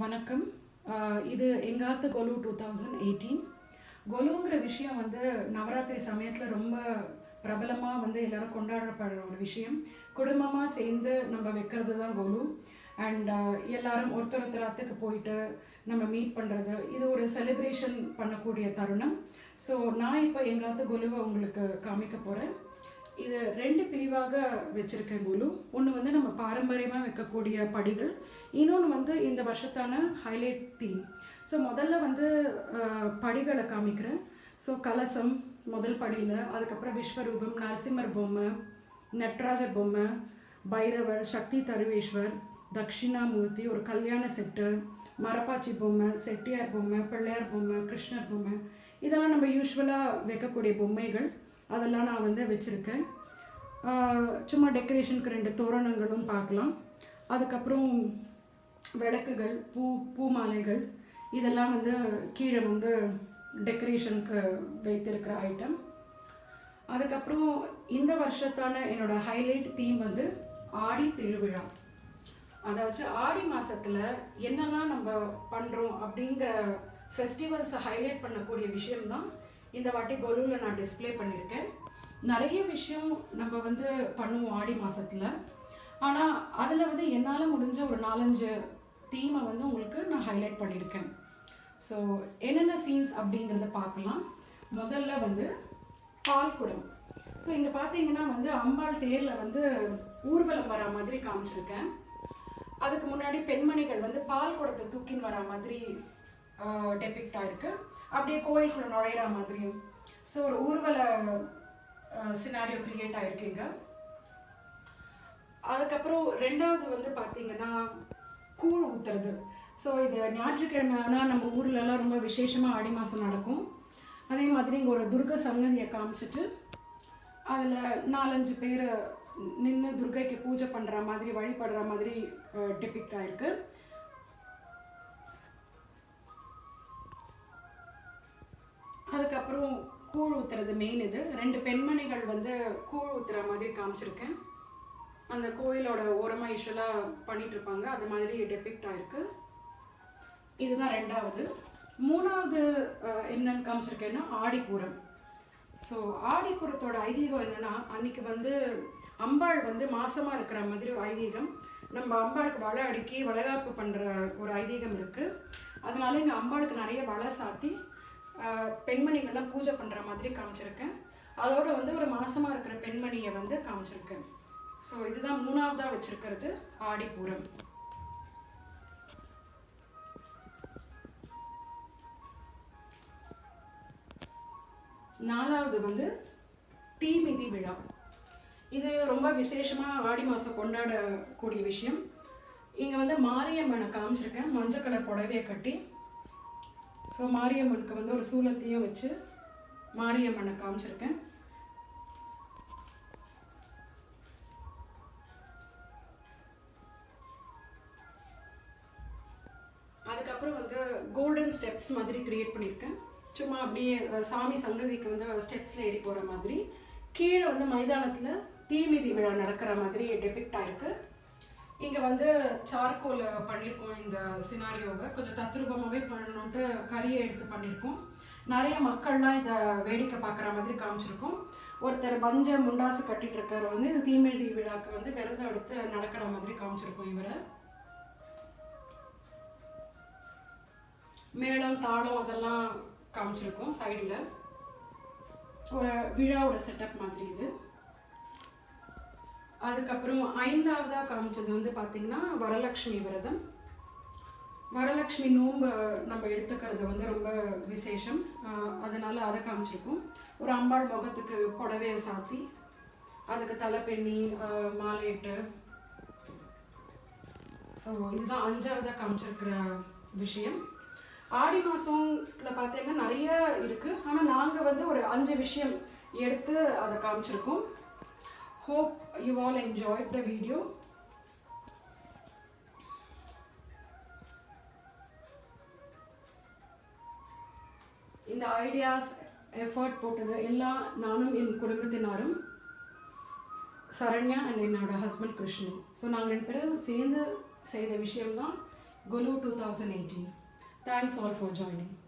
வணக்கம். இது எங்காத்து கொலு 2018. கொலுங்கிற விஷயம் வந்து நவராத்திரி சமயத்தில் ரொம்ப பிரபலமாக வந்து எல்லாரும் கொண்டாடப்படுற ஒரு விஷயம். குடும்பமாக சேர்ந்து நம்ம வைக்கிறது தான் கொலு. அண்ட் எல்லாரும் ஒருத்தராத்துக்கு போயிட்டு நம்ம மீட் பண்ணுறது, இது ஒரு செலிப்ரேஷன் பண்ணக்கூடிய தருணம். ஸோ நான் இப்போ எங்காத்து கொலுவை உங்களுக்கு காமிக்க போகிறேன். இது 2 பிரிவாக வச்சுருக்கேன் கொலு. ஒன்று வந்து நம்ம பாரம்பரியமாக வைக்கக்கூடிய படிகள், இன்னொன்று வந்து இந்த வருஷத்தான ஹைலைட் தீம். ஸோ முதல்ல வந்து படிகளை காமிக்கிறேன். ஸோ கலசம் முதல் படியில், அதுக்கப்புறம் விஸ்வரூபம், நரசிம்மர் பொம்மை, நட்ராஜர் பொம்மை, பைரவர், சக்தி தருவேஸ்வர், தட்சிணாமூர்த்தி, ஒரு கல்யாண செட்டு, மரப்பாச்சி பொம்மை, செட்டியார் பொம்மை, பிள்ளையார் பொம்மை, கிருஷ்ணர் பொம்மை, இதெல்லாம் நம்ம யூஸ்வலாக வைக்கக்கூடிய பொம்மைகள். அதெல்லாம் நான் வந்து வச்சுருக்கேன். சும்மா டெக்கரேஷனுக்கு 2 தோரணங்களும் பார்க்கலாம். அதுக்கப்புறம் விளக்குகள், பூ மாலைகள், இதெல்லாம் வந்து கீழே வந்து டெக்கரேஷனுக்கு வைத்திருக்கிற ஐட்டம். அதுக்கப்புறம் இந்த வருஷத்தான என்னோடய ஹைலைட் தீம் வந்து ஆடி திருவிழா. அதாவது ஆடி மாதத்தில் என்னெல்லாம் நம்ம பண்ணுறோம் அப்படிங்கிற ஃபெஸ்டிவல்ஸை ஹைலைட் பண்ணக்கூடிய விஷயம்தான் இந்த வாட்டி கொலுவில் நான் டிஸ்பிளே பண்ணியிருக்கேன். நிறைய விஷயம் நம்ம வந்து பண்ணுவோம் ஆடி மாதத்தில். ஆனால் அதில் வந்து என்னால் முடிஞ்ச ஒரு 4-5 தீமை வந்து உங்களுக்கு நான் ஹைலைட் பண்ணியிருக்கேன். ஸோ என்னென்ன சீன்ஸ் அப்படிங்கிறத பார்க்கலாம். முதல்ல வந்து பால்குடம். ஸோ இங்கே பார்த்தீங்கன்னா வந்து அம்பாள் தேரில் வந்து ஊர்வலம் வரா மாதிரி காமிச்சிருக்கேன். அதுக்கு முன்னாடி பெண்மணிகள் வந்து பால் குடத்தை தூக்கின்னு வரா மாதிரி டெபிக்ட் ஆயிருக்கு. அப்படியே கோயிலுக்குள்ள நுழையிற மாதிரியும். ஸோ ஒரு ஊர்வல சினாரியோ கிரியேட் ஆயிருக்குங்க. அதுக்கப்புறம் 2வது வந்து பார்த்தீங்கன்னா கூழ் ஊத்துறது. ஸோ இது ஞாயிற்றுக்கிழமை ஆனால் நம்ம ஊர்லலாம் ரொம்ப விசேஷமாக ஆடி மாதம் நடக்கும். அதே மாதிரி இங்கே ஒரு துர்கை சன்னதியை காமிச்சிட்டு அதில் 4-5 பேர் நின்று துர்கைக்கு பூஜை பண்ணுற மாதிரி, வழிபடுற மாதிரி டெபிக்ட் ஆயிருக்கு. அதுக்கப்புறம் கூழ் ஊற்றுறது மெயின். இது 2 பெண்மணிகள் வந்து கூழ் ஊற்றுற மாதிரி காமிச்சிருக்கேன். அந்த கோயிலோட ஓரமாக யூஸ்வலாக பண்ணிட்டு இருப்பாங்க, அது மாதிரி டெபிக்ட் ஆயிருக்கு. இதுதான் 2வது. 3வது என்னன்னு காமிச்சிருக்கேன்னா ஆடிப்பூரம். ஸோ ஆடிப்பூரத்தோட ஐதீகம் என்னன்னா, அன்னைக்கு வந்து அம்பாள் வந்து மாசமாக இருக்கிற மாதிரி ஒரு ஐதீகம். நம்ம அம்பாளுக்கு வலை அடுக்கி வளைகாப்பு பண்ணுற ஒரு ஐதீகம் இருக்குது. அதனால இங்கே அம்பாளுக்கு நிறைய வலை சாத்தி பெண்மணிகள்லாம் பூஜை பண்ணுற மாதிரி காமிச்சிருக்கேன். அதோட வந்து ஒரு மாசமாக இருக்கிற பெண்மணியை வந்து காமிச்சிருக்கேன். ஸோ இதுதான் 3வதாக வச்சிருக்கிறது ஆடிப்பூரம். 4வது வந்து தீமிதி விழா. இது ரொம்ப விசேஷமாக ஆடி மாதம் கொண்டாடக்கூடிய விஷயம். இங்கே வந்து மாரியம்மனை காமிச்சிருக்கேன், மஞ்சள் கலர் புடவையை கட்டி. ஸோ மாரியம்மனுக்கு வந்து ஒரு சூலத்தையும் வச்சு மாரியம்மனை காமிச்சிருக்கேன். அதுக்கப்புறம் வந்து கோல்டன் ஸ்டெப்ஸ் மாதிரி கிரியேட் பண்ணியிருக்கேன். சும்மா அப்படியே சாமி சங்கதிக்கு வந்து ஸ்டெப்ஸில் ஏறி போகிற மாதிரி. கீழே வந்து மைதானத்தில் தீமிதி விழா நடக்கிற மாதிரி டெபிக்ட் ஆயிருக்கு. இங்கே வந்து சார்கோல் பண்ணியிருக்கோம். இந்த சினாரியோவை கொஞ்சம் தத்ரூபமாகவே பண்ணணுன்ட்டு கரியை எடுத்து பண்ணியிருக்கோம். நிறைய மக்கள்லாம் இதை வேடிக்கை பார்க்குற மாதிரி காமிச்சிருக்கோம். ஒருத்தர் பஞ்ச முண்டாசு கட்டிட்டு இருக்கிற வந்து இந்த தீமிதி விழாக்கு வந்து விரதம் எடுத்து நடக்கிற மாதிரி காமிச்சிருக்கோம். இவரை மேளம் தாளம் அதெல்லாம் காமிச்சிருக்கோம். சைடில் ஒரு விழாவோட செட்டப் மாதிரி இது. அதுக்கப்புறம் 5வதாக காமிச்சது வந்து பார்த்திங்கன்னா வரலட்சுமி விரதம். வரலட்சுமி நோன்பு நம்ம எடுத்துக்கிறது வந்து ரொம்ப விசேஷம். அதனால் அதை காமிச்சிருக்கோம். ஒரு அம்பாள் முகத்துக்கு புடவையை சாத்தி அதுக்கு தலைப்பெண்ணி மாலையிட்டு. ஸோ இதுதான் 5வதாக காமிச்சிருக்கிற விஷயம். ஆடி மாதத்தில் பார்த்தீங்கன்னா நிறைய இருக்குது. ஆனால் நாங்கள் வந்து ஒரு 5 விஷயம் எடுத்து அதை காமிச்சிருக்கோம். Hope you all enjoyed the video. இந்த ஐடியாஸ் எஃபர்ட் போட்டது எல்லாம் நானும் என் குடும்பத்தினரும், சரண்யா அண்ட் என்னோட ஹஸ்பண்ட் கிருஷ்ணன். ஸோ நாங்கள் 2 பேரும் சேர்ந்து செய்த விஷயம்தான் Golu 2018. Thanks all for joining.